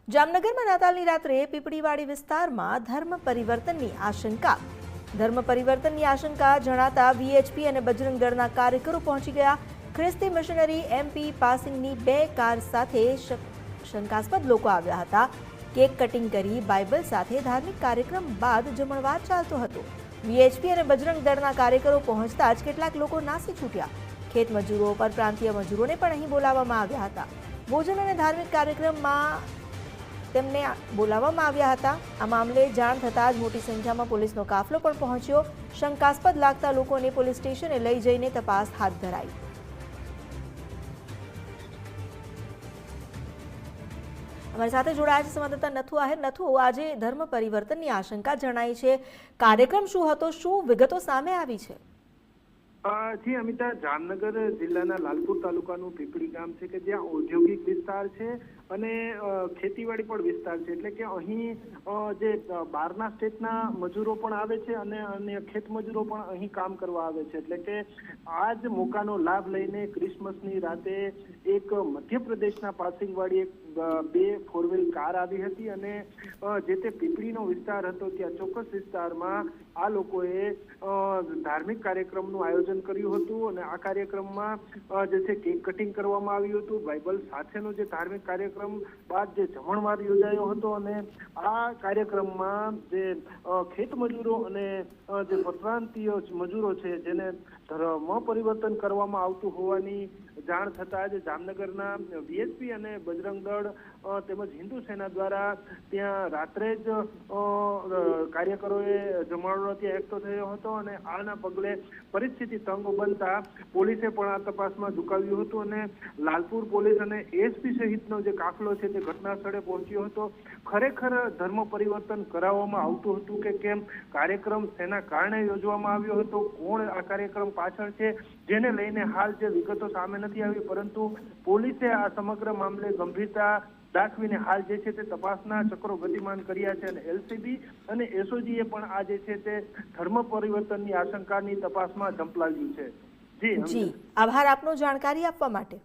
જામનગરમાં નાતાલની રાત્રે પીપળીવાડી વિસ્તારમાં ધર્મ પરિવર્તનની આશંકા જણાતા વીએચપી અને બજરંગ દળના કાર્યકરો પહોંચી ગયા। ખ્રિસ્તી મિશનરી એમપી પાસિંગની 2 કાર સાથે શંકાસ્પદ લોકો આવ્યા હતા। કેક કટિંગ કરી બાઇબલ સાથે ધાર્મિક કાર્યક્રમ બાદ જમણવાર ચાલતો હતો। વીએચપી અને બજરંગ દળના કાર્યકરો પહોંચતા જ કેટલાક લોકો નાસી છૂટ્યા। ખેત મજૂરો પરપ્રાંતીય મજૂરોને પણ અહીં બોલાવવામાં આવ્યા હતા। ભોજન અને ધાર્મિક કાર્યક્રમમાં તેમને બોલાવવામાં આવ્યા હતા। આ મામલે જાણ થતાં જ મોટી સંખ્યામાં પોલીસનો કાફલો પણ પહોંચ્યો। શંકાસ્પદ લાગતા લોકોને પોલીસ સ્ટેશને લઈ જઈને તપાસ હાથ ધરાઈ। અમારી સાથે જોડાયા છે સંવાદદાતા નથુ આહિર। નથુ, આજે ધર્મ પરિવર્તનની આશંકા જણાઈ છે, કાર્યક્રમ શું હતો, શું વિગતો સામે આવી છે? જી અમિતા, જામનગર જિલ્લાના લાલપુર તાલુકાનું પીપળી ગામ છે કે જ્યાં ઔદ્યોગિક વિસ્તાર છે અને ખેતીવાડી પણ વિસ્તાર છે, એટલે કે અહીં જે બહારના સ્ટેટના મજૂરો પણ આવે છે અને ખેત મજૂરો પણ અહીં કામ કરવા આવે છે। એટલે કે આ જ મોકાનો લાભ લઈને ક્રિસમસની રાતે એક મધ્યપ્રદેશના પાસિંગવાળી એક 2 4 વ્હીલ કાર આવી હતી અને જે તે પીપળીનો વિસ્તાર હતો ત્યાં ચોક્કસ વિસ્તારમાં આ લોકોએ ધાર્મિક કાર્યક્રમનું આયોજન કર્યું હતું અને આ કાર્યક્રમમાં જે છે કેક કટિંગ કરવામાં આવ્યું હતું। બાઇબલ સાથેનો જે ધાર્મિક કાર્યક્રમ બાદ જે જમણવાર યોજાયો હતો અને આ કાર્યક્રમમાં જે ખેત મજૂરો અને જે પરપ્રાંતીય મજૂરો છે જેને ધર્મ પરિવર્તન કરવામાં આવતું હોવાની જાણ થતાં જ જામનગરના વીએચપી અને બજરંગ દળ તેમજ હિન્દુ સેના દ્વારા ત્યાં રાત્રે જ કાર્યકરોએ જમાવડો ત્યાં એકઠો થયો હતો અને આના પગલે પરિસ્થિતિ તંગ બનતા પોલીસે પણ આ તપાસમાં ઝુકાવ્યું હતું અને લાલપુર પોલીસ અને એસપી સહિતનો જે કાફલો છે તે ઘટના સ્થળે પહોંચ્યો હતો। ખરેખર ધર્મ પરિવર્તન કરાવવામાં આવતું હતું કે કેમ, કાર્યક્રમ તેના કારણે યોજવામાં આવ્યો હતો, કોણ આ કાર્યક્રમ પાછળ છે, જેને લઈને હાલ જે વિગતો સામે નથી આવી, પરંતુ પોલીસે આ સમગ્ર મામલે ગંભીરતા દાખવીને હાલ જે છે તે તપાસના ચક્રો ગતિમાન કર્યા છે અને એલસીબી અને એસઓજીએ પણ આ જે છે તે ધર્મ પરિવર્તનની આશંકાની તપાસમાં ઝંપલાવ્યું છે। જી, આભાર આપનો જાણકારી આપવા માટે।